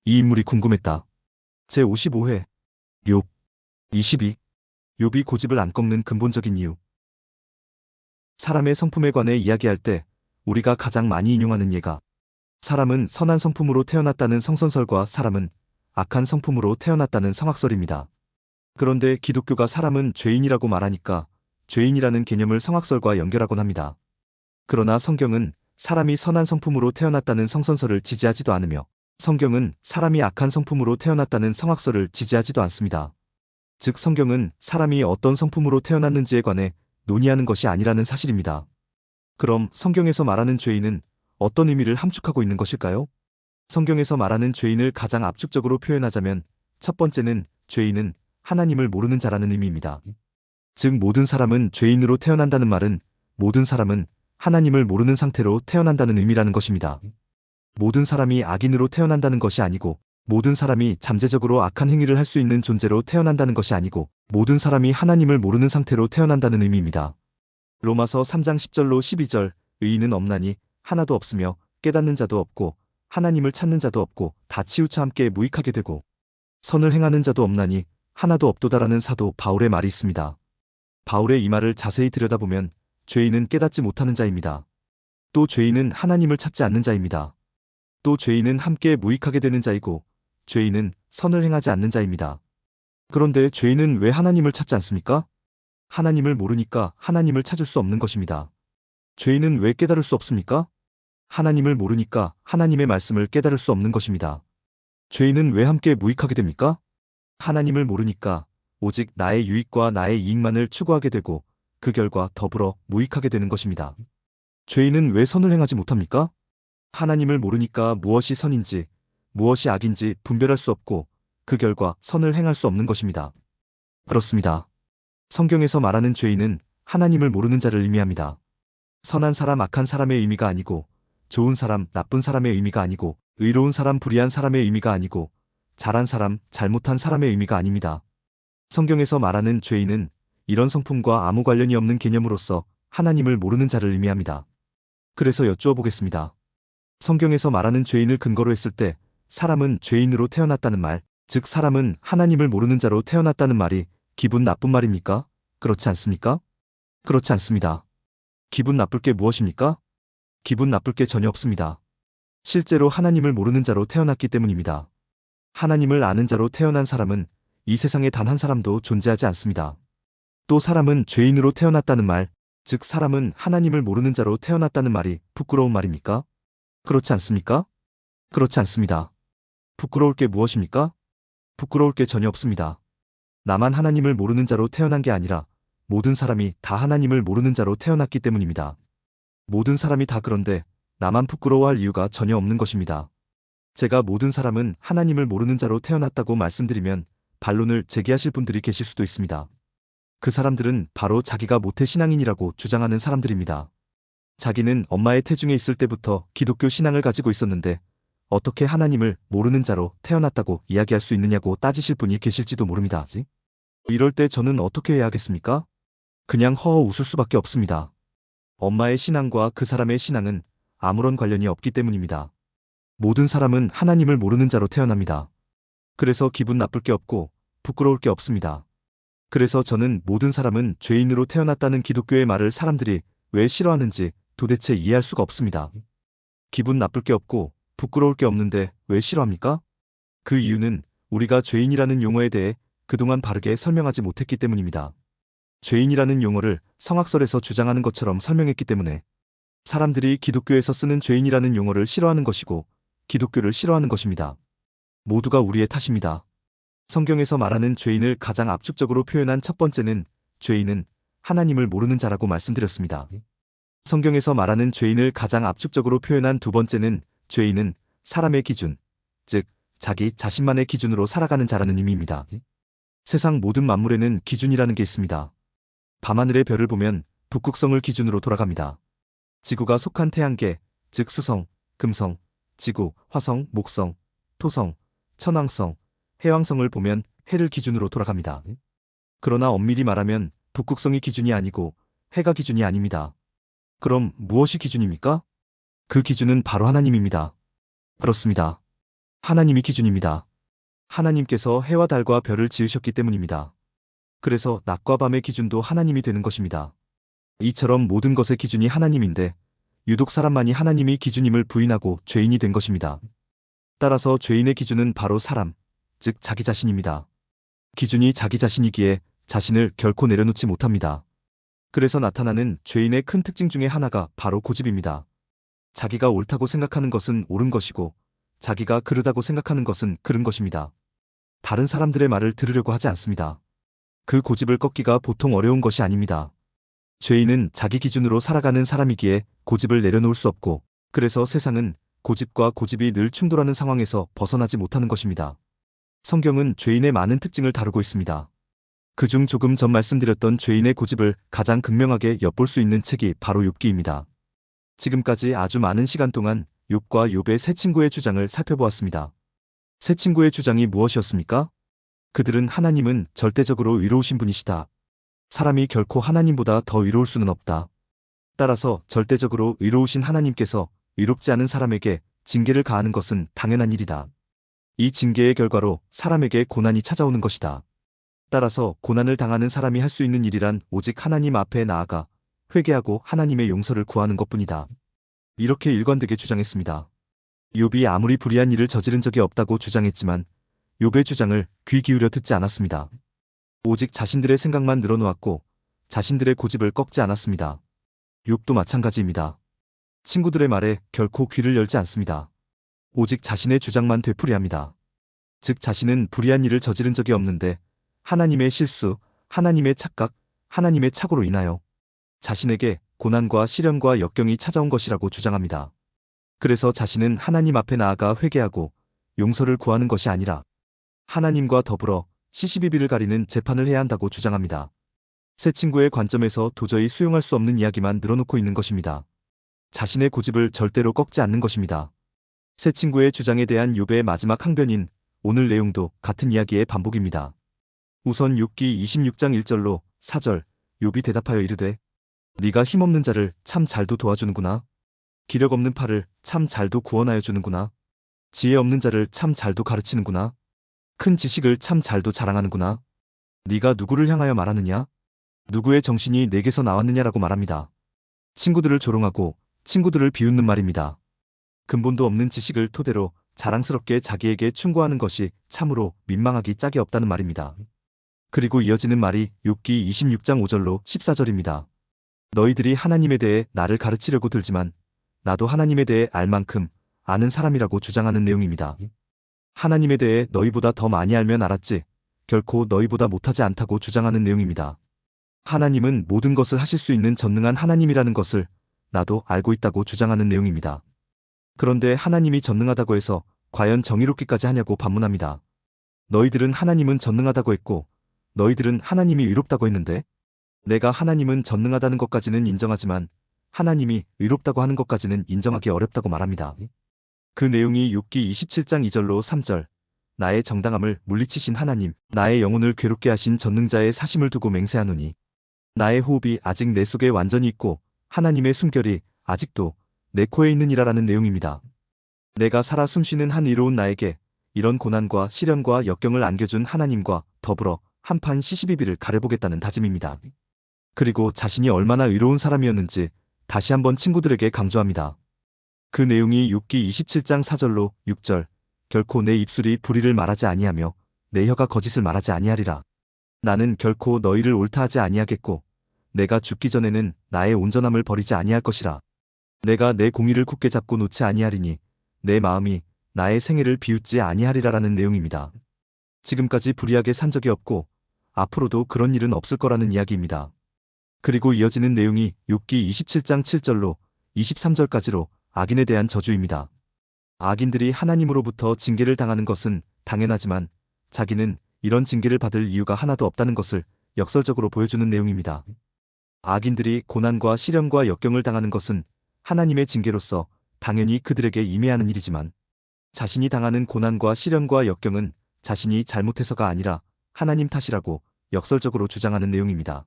이 인물이 궁금했다. 제55회 욥 22. 욥이 고집을 안 꺾는 근본적인 이유. 사람의 성품에 관해 이야기할 때 우리가 가장 많이 인용하는 예가 사람은 선한 성품으로 태어났다는 성선설과 사람은 악한 성품으로 태어났다는 성악설입니다. 그런데 기독교가 사람은 죄인이라고 말하니까 죄인이라는 개념을 성악설과 연결하곤 합니다. 그러나 성경은 사람이 선한 성품으로 태어났다는 성선설을 지지하지도 않으며 성경은 사람이 악한 성품으로 태어났다는 성악설을 지지하지도 않습니다. 즉 성경은 사람이 어떤 성품으로 태어났는지에 관해 논의하는 것이 아니라는 사실입니다. 그럼 성경에서 말하는 죄인은 어떤 의미를 함축하고 있는 것일까요? 성경에서 말하는 죄인을 가장 압축적으로 표현하자면 첫 번째는 죄인은 하나님을 모르는 자라는 의미입니다. 즉 모든 사람은 죄인으로 태어난다는 말은 모든 사람은 하나님을 모르는 상태로 태어난다는 의미라는 것입니다. 모든 사람이 악인으로 태어난다는 것이 아니고 모든 사람이 잠재적으로 악한 행위를 할 수 있는 존재로 태어난다는 것이 아니고 모든 사람이 하나님을 모르는 상태로 태어난다는 의미입니다. 로마서 3장 10절로 12절 의인은 없나니 하나도 없으며 깨닫는 자도 없고 하나님을 찾는 자도 없고 다 치우쳐 함께 무익하게 되고 선을 행하는 자도 없나니 하나도 없도다라는 사도 바울의 말이 있습니다. 바울의 이 말을 자세히 들여다보면 죄인은 깨닫지 못하는 자입니다. 또 죄인은 하나님을 찾지 않는 자입니다. 또 죄인은 함께 무익하게 되는 자이고 죄인은 선을 행하지 않는 자입니다. 그런데 죄인은 왜 하나님을 찾지 않습니까? 하나님을 모르니까 하나님을 찾을 수 없는 것입니다. 죄인은 왜 깨달을 수 없습니까? 하나님을 모르니까 하나님의 말씀을 깨달을 수 없는 것입니다. 죄인은 왜 함께 무익하게 됩니까? 하나님을 모르니까 오직 나의 유익과 나의 이익만을 추구하게 되고 그 결과 더불어 무익하게 되는 것입니다. 죄인은 왜 선을 행하지 못합니까? 하나님을 모르니까 무엇이 선인지 무엇이 악인지 분별할 수 없고 그 결과 선을 행할 수 없는 것입니다. 그렇습니다. 성경에서 말하는 죄인은 하나님을 모르는 자를 의미합니다. 선한 사람, 악한 사람의 의미가 아니고 좋은 사람, 나쁜 사람의 의미가 아니고 의로운 사람, 불의한 사람의 의미가 아니고 잘한 사람, 잘못한 사람의 의미가 아닙니다. 성경에서 말하는 죄인은 이런 성품과 아무 관련이 없는 개념으로서 하나님을 모르는 자를 의미합니다. 그래서 여쭈어 보겠습니다. 성경에서 말하는 죄인을 근거로 했을 때 사람은 죄인으로 태어났다는 말, 즉 사람은 하나님을 모르는 자로 태어났다는 말이 기분 나쁜 말입니까? 그렇지 않습니까? 그렇지 않습니다. 기분 나쁠 게 무엇입니까? 기분 나쁠 게 전혀 없습니다. 실제로 하나님을 모르는 자로 태어났기 때문입니다. 하나님을 아는 자로 태어난 사람은 이 세상에 단 한 사람도 존재하지 않습니다. 또 사람은 죄인으로 태어났다는 말, 즉 사람은 하나님을 모르는 자로 태어났다는 말이 부끄러운 말입니까? 그렇지 않습니까? 그렇지 않습니다. 부끄러울 게 무엇입니까? 부끄러울 게 전혀 없습니다. 나만 하나님을 모르는 자로 태어난 게 아니라 모든 사람이 다 하나님을 모르는 자로 태어났기 때문입니다. 모든 사람이 다 그런데 나만 부끄러워할 이유가 전혀 없는 것입니다. 제가 모든 사람은 하나님을 모르는 자로 태어났다고 말씀드리면 반론을 제기하실 분들이 계실 수도 있습니다. 그 사람들은 바로 자기가 모태신앙인이라고 주장하는 사람들입니다. 자기는 엄마의 태중에 있을 때부터 기독교 신앙을 가지고 있었는데 어떻게 하나님을 모르는 자로 태어났다고 이야기할 수 있느냐고 따지실 분이 계실지도 모릅니다. 이럴 때 저는 어떻게 해야 하겠습니까? 그냥 허허 웃을 수밖에 없습니다. 엄마의 신앙과 그 사람의 신앙은 아무런 관련이 없기 때문입니다. 모든 사람은 하나님을 모르는 자로 태어납니다. 그래서 기분 나쁠 게 없고 부끄러울 게 없습니다. 그래서 저는 모든 사람은 죄인으로 태어났다는 기독교의 말을 사람들이 왜 싫어하는지 도대체 이해할 수가 없습니다. 기분 나쁠 게 없고 부끄러울 게 없는데 왜 싫어합니까? 그 이유는 우리가 죄인이라는 용어에 대해 그동안 바르게 설명하지 못했기 때문입니다. 죄인이라는 용어를 성악설에서 주장하는 것처럼 설명했기 때문에 사람들이 기독교에서 쓰는 죄인이라는 용어를 싫어하는 것이고 기독교를 싫어하는 것입니다. 모두가 우리의 탓입니다. 성경에서 말하는 죄인을 가장 압축적으로 표현한 첫 번째는 죄인은 하나님을 모르는 자라고 말씀드렸습니다. 성경에서 말하는 죄인을 가장 압축적으로 표현한 두 번째는 죄인은 사람의 기준, 즉 자기 자신만의 기준으로 살아가는 자라는 의미입니다. 세상 모든 만물에는 기준이라는 게 있습니다. 밤하늘의 별을 보면 북극성을 기준으로 돌아갑니다. 지구가 속한 태양계, 즉 수성, 금성, 지구, 화성, 목성, 토성, 천왕성, 해왕성을 보면 해를 기준으로 돌아갑니다. 그러나 엄밀히 말하면 북극성이 기준이 아니고 해가 기준이 아닙니다. 그럼 무엇이 기준입니까? 그 기준은 바로 하나님입니다. 그렇습니다. 하나님이 기준입니다. 하나님께서 해와 달과 별을 지으셨기 때문입니다. 그래서 낮과 밤의 기준도 하나님이 되는 것입니다. 이처럼 모든 것의 기준이 하나님인데 유독 사람만이 하나님이 기준임을 부인하고 죄인이 된 것입니다. 따라서 죄인의 기준은 바로 사람, 즉 자기 자신입니다. 기준이 자기 자신이기에 자신을 결코 내려놓지 못합니다. 그래서 나타나는 죄인의 큰 특징 중에 하나가 바로 고집입니다. 자기가 옳다고 생각하는 것은 옳은 것이고 자기가 그르다고 생각하는 것은 그른 것입니다. 다른 사람들의 말을 들으려고 하지 않습니다. 그 고집을 꺾기가 보통 어려운 것이 아닙니다. 죄인은 자기 기준으로 살아가는 사람이기에 고집을 내려놓을 수 없고 그래서 세상은 고집과 고집이 늘 충돌하는 상황에서 벗어나지 못하는 것입니다. 성경은 죄인의 많은 특징을 다루고 있습니다. 그중 조금 전 말씀드렸던 죄인의 고집을 가장 극명하게 엿볼 수 있는 책이 바로 욥기입니다. 지금까지 아주 많은 시간 동안 욥과 욥의 세 친구의 주장을 살펴보았습니다. 세 친구의 주장이 무엇이었습니까? 그들은 하나님은 절대적으로 위로우신 분이시다. 사람이 결코 하나님보다 더 위로울 수는 없다. 따라서 절대적으로 위로우신 하나님께서 위롭지 않은 사람에게 징계를 가하는 것은 당연한 일이다. 이 징계의 결과로 사람에게 고난이 찾아오는 것이다. 따라서 고난을 당하는 사람이 할 수 있는 일이란 오직 하나님 앞에 나아가 회개하고 하나님의 용서를 구하는 것뿐이다. 이렇게 일관되게 주장했습니다. 욥이 아무리 불의한 일을 저지른 적이 없다고 주장했지만 욥의 주장을 귀 기울여 듣지 않았습니다. 오직 자신들의 생각만 늘어놓았고 자신들의 고집을 꺾지 않았습니다. 욥도 마찬가지입니다. 친구들의 말에 결코 귀를 열지 않습니다. 오직 자신의 주장만 되풀이합니다. 즉 자신은 불의한 일을 저지른 적이 없는데 하나님의 실수, 하나님의 착각, 하나님의 착오로 인하여 자신에게 고난과 시련과 역경이 찾아온 것이라고 주장합니다. 그래서 자신은 하나님 앞에 나아가 회개하고 용서를 구하는 것이 아니라 하나님과 더불어 시시비비를 가리는 재판을 해야 한다고 주장합니다. 세 친구의 관점에서 도저히 수용할 수 없는 이야기만 늘어놓고 있는 것입니다. 자신의 고집을 절대로 꺾지 않는 것입니다. 세 친구의 주장에 대한 욥의 마지막 항변인 오늘 내용도 같은 이야기의 반복입니다. 우선 욥기 26장 1절로 4절 욥이 대답하여 이르되 네가 힘없는 자를 참 잘도 도와주는구나. 기력 없는 팔을 참 잘도 구원하여 주는구나. 지혜 없는 자를 참 잘도 가르치는구나. 큰 지식을 참 잘도 자랑하는구나. 네가 누구를 향하여 말하느냐? 누구의 정신이 내게서 나왔느냐라고 말합니다. 친구들을 조롱하고 친구들을 비웃는 말입니다. 근본도 없는 지식을 토대로 자랑스럽게 자기에게 충고하는 것이 참으로 민망하기 짝이 없다는 말입니다. 그리고 이어지는 말이 욥기 26장 5절로 14절입니다. 너희들이 하나님에 대해 나를 가르치려고 들지만 나도 하나님에 대해 알 만큼 아는 사람이라고 주장하는 내용입니다. 하나님에 대해 너희보다 더 많이 알면 알았지 결코 너희보다 못하지 않다고 주장하는 내용입니다. 하나님은 모든 것을 하실 수 있는 전능한 하나님이라는 것을 나도 알고 있다고 주장하는 내용입니다. 그런데 하나님이 전능하다고 해서 과연 정의롭기까지 하냐고 반문합니다. 너희들은 하나님은 전능하다고 했고 너희들은 하나님이 의롭다고 했는데 내가 하나님은 전능하다는 것까지는 인정하지만 하나님이 의롭다고 하는 것까지는 인정하기 어렵다고 말합니다. 그 내용이 욥기 27장 2절로 3절 나의 정당함을 물리치신 하나님 나의 영혼을 괴롭게 하신 전능자의 사심을 두고 맹세하노니 나의 호흡이 아직 내 속에 완전히 있고 하나님의 숨결이 아직도 내 코에 있느니라라는 내용입니다. 내가 살아 숨쉬는 한 의로운 나에게 이런 고난과 시련과 역경을 안겨준 하나님과 더불어 한판 시시비비를 가려보겠다는 다짐입니다. 그리고 자신이 얼마나 의로운 사람이었는지 다시 한번 친구들에게 강조합니다. 그 내용이 욥기 27장 4절로 6절 결코 내 입술이 불의를 말하지 아니하며 내 혀가 거짓을 말하지 아니하리라. 나는 결코 너희를 옳다 하지 아니하겠고 내가 죽기 전에는 나의 온전함을 버리지 아니할 것이라. 내가 내 공의를 굳게 잡고 놓지 아니하리니 내 마음이 나의 생애를 비웃지 아니하리라라는 내용입니다. 지금까지 불의하게 산 적이 없고 앞으로도 그런 일은 없을 거라는 이야기입니다. 그리고 이어지는 내용이 욥기 27장 7절로 23절까지로 악인에 대한 저주입니다. 악인들이 하나님으로부터 징계를 당하는 것은 당연하지만 자기는 이런 징계를 받을 이유가 하나도 없다는 것을 역설적으로 보여주는 내용입니다. 악인들이 고난과 시련과 역경을 당하는 것은 하나님의 징계로서 당연히 그들에게 임해하는 일이지만 자신이 당하는 고난과 시련과 역경은 자신이 잘못해서가 아니라 하나님 탓이라고 역설적으로 주장하는 내용입니다.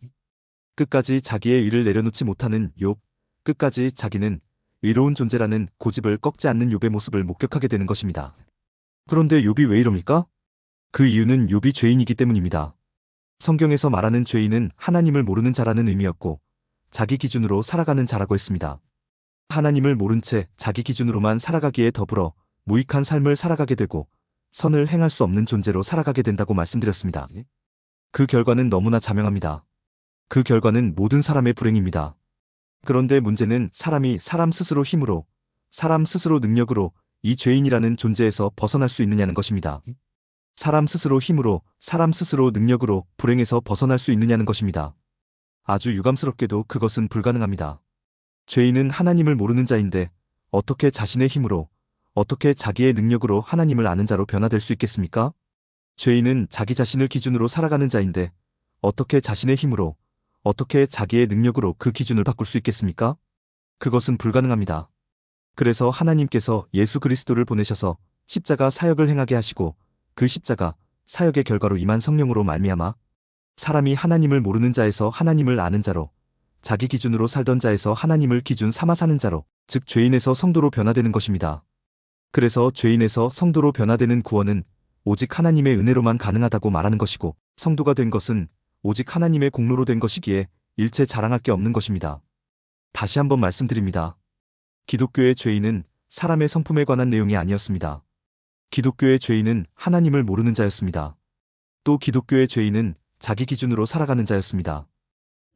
끝까지 자기의 의를 내려놓지 못하는 욥, 끝까지 자기는 의로운 존재라는 고집을 꺾지 않는 욥의 모습을 목격하게 되는 것입니다. 그런데 욥이 왜 이럽니까? 그 이유는 욥이 죄인이기 때문입니다. 성경에서 말하는 죄인은 하나님을 모르는 자라는 의미였고 자기 기준으로 살아가는 자라고 했습니다. 하나님을 모른 채 자기 기준으로만 살아가기에 더불어 무익한 삶을 살아가게 되고 선을 행할 수 없는 존재로 살아가게 된다고 말씀드렸습니다. 그 결과는 너무나 자명합니다. 그 결과는 모든 사람의 불행입니다. 그런데 문제는 사람이 사람 스스로 힘으로, 사람 스스로 능력으로 이 죄인이라는 존재에서 벗어날 수 있느냐는 것입니다. 사람 스스로 힘으로, 사람 스스로 능력으로 불행에서 벗어날 수 있느냐는 것입니다. 아주 유감스럽게도 그것은 불가능합니다. 죄인은 하나님을 모르는 자인데 어떻게 자신의 힘으로, 어떻게 자기의 능력으로 하나님을 아는 자로 변화될 수 있겠습니까? 죄인은 자기 자신을 기준으로 살아가는 자인데 어떻게 자신의 힘으로, 어떻게 자기의 능력으로 그 기준을 바꿀 수 있겠습니까? 그것은 불가능합니다. 그래서 하나님께서 예수 그리스도를 보내셔서 십자가 사역을 행하게 하시고 그 십자가 사역의 결과로 임한 성령으로 말미암아 사람이 하나님을 모르는 자에서 하나님을 아는 자로, 자기 기준으로 살던 자에서 하나님을 기준 삼아 사는 자로, 즉 죄인에서 성도로 변화되는 것입니다. 그래서 죄인에서 성도로 변화되는 구원은 오직 하나님의 은혜로만 가능하다고 말하는 것이고 성도가 된 것은 오직 하나님의 공로로 된 것이기에 일체 자랑할 게 없는 것입니다. 다시 한번 말씀드립니다. 기독교의 죄인은 사람의 성품에 관한 내용이 아니었습니다. 기독교의 죄인은 하나님을 모르는 자였습니다. 또 기독교의 죄인은 자기 기준으로 살아가는 자였습니다.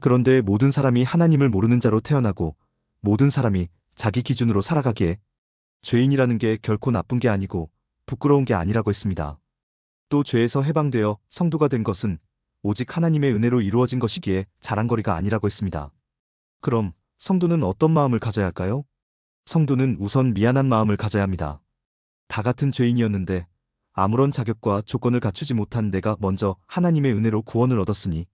그런데 모든 사람이 하나님을 모르는 자로 태어나고 모든 사람이 자기 기준으로 살아가기에 죄인이라는 게 결코 나쁜 게 아니고 부끄러운 게 아니라고 했습니다. 또 죄에서 해방되어 성도가 된 것은 오직 하나님의 은혜로 이루어진 것이기에 자랑거리가 아니라고 했습니다. 그럼 성도는 어떤 마음을 가져야 할까요? 성도는 우선 미안한 마음을 가져야 합니다. 다 같은 죄인이었는데 아무런 자격과 조건을 갖추지 못한 내가 먼저 하나님의 은혜로 구원을 얻었으니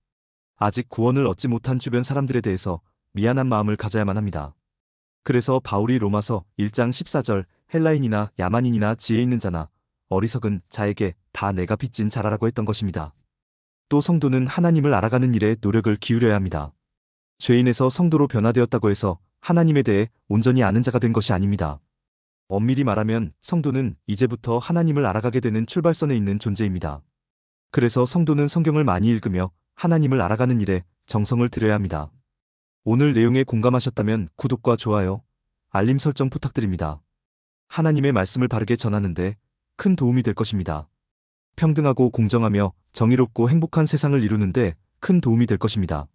아직 구원을 얻지 못한 주변 사람들에 대해서 미안한 마음을 가져야만 합니다. 그래서 바울이 로마서 1장 14절 헬라인이나 야만인이나 지혜 있는 자나 어리석은 자에게 다 내가 빚진 자라라고 했던 것입니다. 또 성도는 하나님을 알아가는 일에 노력을 기울여야 합니다. 죄인에서 성도로 변화되었다고 해서 하나님에 대해 온전히 아는 자가 된 것이 아닙니다. 엄밀히 말하면 성도는 이제부터 하나님을 알아가게 되는 출발선에 있는 존재입니다. 그래서 성도는 성경을 많이 읽으며 하나님을 알아가는 일에 정성을 들여야 합니다. 오늘 내용에 공감하셨다면 구독과 좋아요, 알림 설정 부탁드립니다. 하나님의 말씀을 바르게 전하는데 큰 도움이 될 것입니다. 평등하고 공정하며 정의롭고 행복한 세상을 이루는데 큰 도움이 될 것입니다.